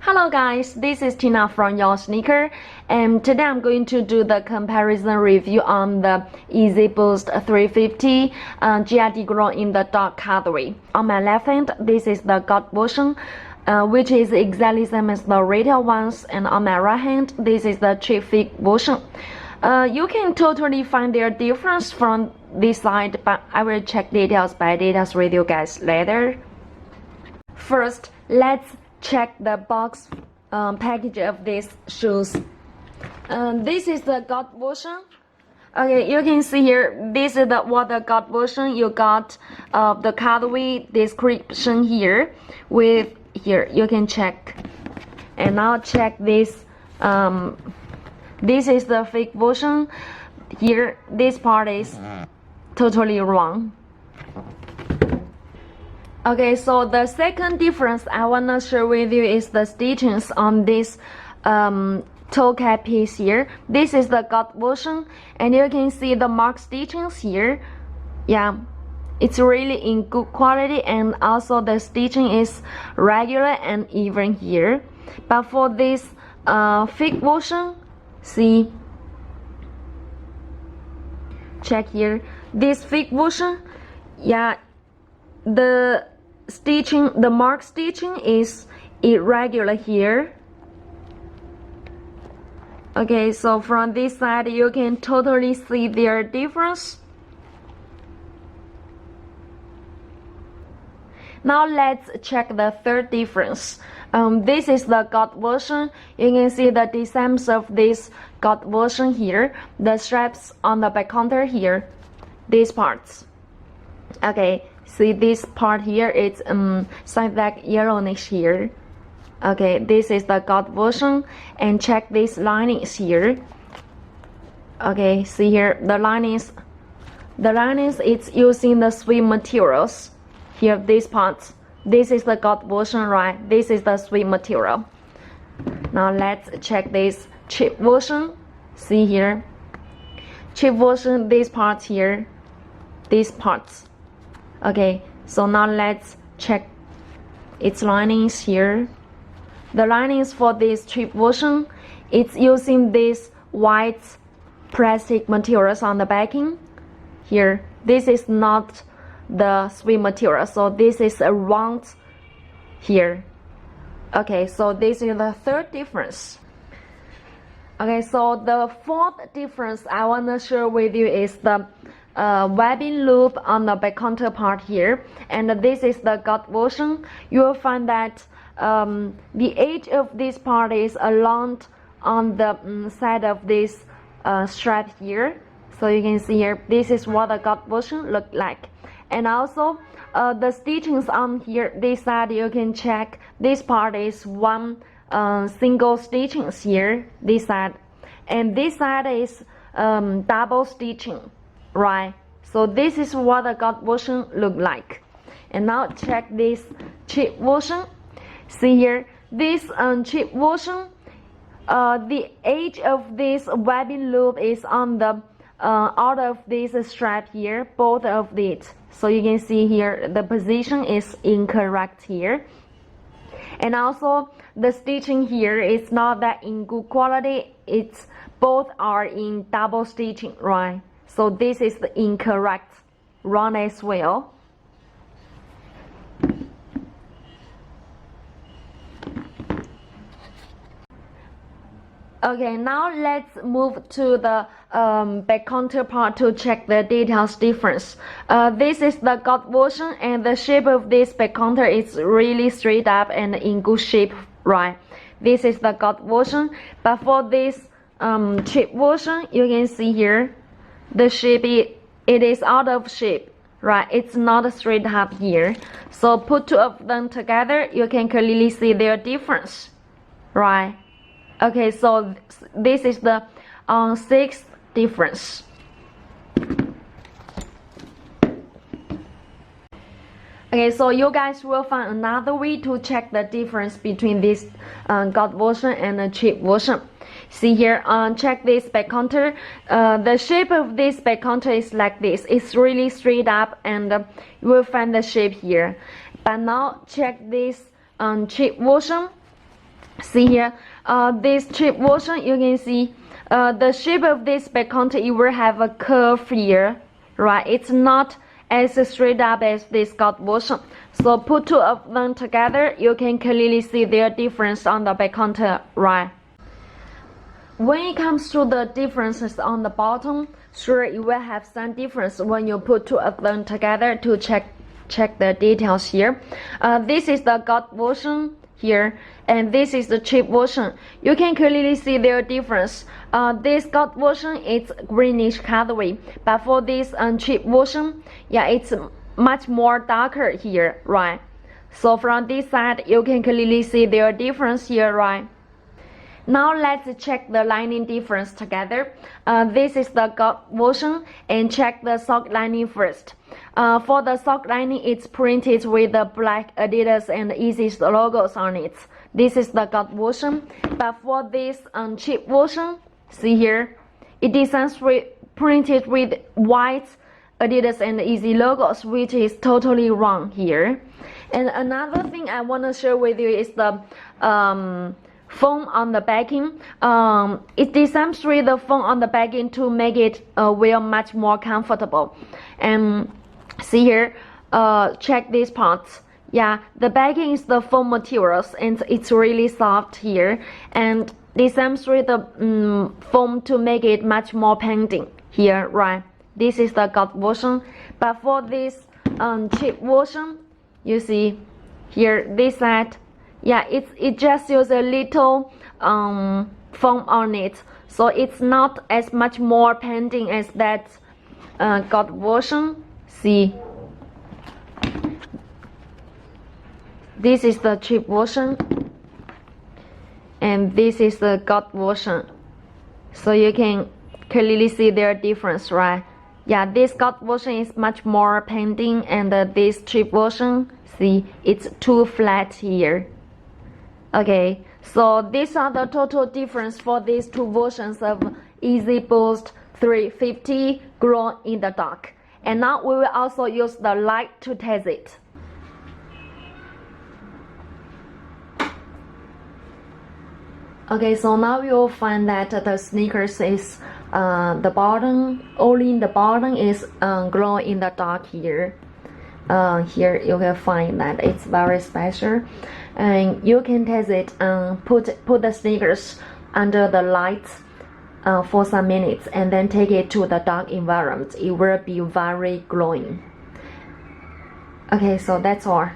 Hello guys, this is Tina from ursneaker, and today I'm going to do the comparison review on the Yeezy Boost 350 GID grown in the dark colorway. On my left hand, this is the GID version, which is exactly same as the retail ones, and on my right hand, this is the cheap fit version. You can totally find their difference from this side, but I will check details by details with you guys later. First, let's check the box package of these shoes. This is the GID version. Okay, you can see here, this is what the GID version. You got the colorway description here. With here you can check, and now check this. This is the fake version. Here, this part is totally wrong. Okay, so the second difference I wanna share with you is the stitchings on this toe cap piece here. This is the GID version, and you can see the mark stitchings here. Yeah, it's really in good quality, and also the stitching is regular and even here. But for this fake version, see, check here, this fake version, yeah, the stitching, the mark stitching is irregular here. Okay, so from this side you can totally see their difference. Now let's check the third difference. This is the GID version. You can see the designs of this GID version here, the straps on the back counter here, these parts. Okay, see this part here, it's side back yellowish here. Okay, this is the GID version, and check these linings here. Okay, see here, the linings it's using the sweet materials. Here, these parts, this is the GID version, right? This is the sweet material. Now let's check this cheap version. See here, cheap version, these parts here, these parts. Okay, so now let's check its linings here. The linings for this cheap version, it's using this white plastic materials on the backing. Here, this is not the sweet material, so this is a round here. Okay, so this is the third difference. Okay, so the fourth difference I want to share with you is the webbing loop on the back counter part here, and this is the GID version. You will find that the edge of this part is along on the side of this strap here. So you can see here, this is what the GID version look like. And also the stitchings on here, this side you can check, this part is one single stitchings here, this side, and this side is double stitching, right? So this is what the GID version look like. And now check this cheap version. See here, this cheap version, the edge of this webbing loop is on the out of this strap here, both of these. So you can see here the position is incorrect here, and also the stitching here is not that in good quality. It's both are in double stitching, right? So this is the incorrect, wrong as well. Okay, now let's move to the back counter part to check the details difference. This is the GID version, and the shape of this back counter is really straight up and in good shape, right? This is the GID version, but for this cheap version, you can see here the shape it is out of shape, right? It's not straight up here. So put two of them together, you can clearly see their difference, right? Okay, so this is the sixth difference. Okay, so you guys will find another way to check the difference between this GID version and the cheap version. See here, check this back counter. The shape of this back counter is like this. It's really straight up, and you will find the shape here. But now check this cheap version. See here, this cheap version, you can see the shape of this back counter, it will have a curve here, right? It's not as straight up as this GID version. So put two of them together, you can clearly see their difference on the back counter, right? When it comes to the differences on the bottom, sure, you will have some difference when you put two of them together to check the details here. This is the GID version here, and this is the cheap version. You can clearly see their difference. This GID version is greenish colorway, but for this cheap version, yeah, it's much more darker here, right? So from this side, you can clearly see their difference here, right? Now let's check the lining difference together. This is the GID version, and check the sock lining first. For the sock lining, it's printed with the black Adidas and Yeezy logos on it. This is the GID version. But for this cheap version, see here, it is printed with white Adidas and Yeezy logos, which is totally wrong here. And another thing I want to share with you is the foam on the backing. It demonstrates the foam on the backing to make it wear much more comfortable. And see here, check these parts. Yeah, the backing is the foam materials, and it's really soft here. And demonstrate the foam to make it much more padding here, right? This is the GID version. But for this cheap version, you see here, this side, yeah, it just uses a little foam on it, so it's not as much more padding as that GID version. See, this is the cheap version, and this is the GID version. So you can clearly see their difference, right? Yeah, this GID version is much more padding, and this cheap version, see, it's too flat here. Okay, so these are the total difference for these two versions of Yeezy Boost 350 glow in the dark. And now we will also use the light to test it. Okay, so now you'll find that the sneakers is the bottom, only the bottom is glow in the dark here. Here you can find that it's very special, and you can test it. Put the sneakers under the lights for some minutes, and then take it to the dark environment. It will be very glowing. Okay, so that's all.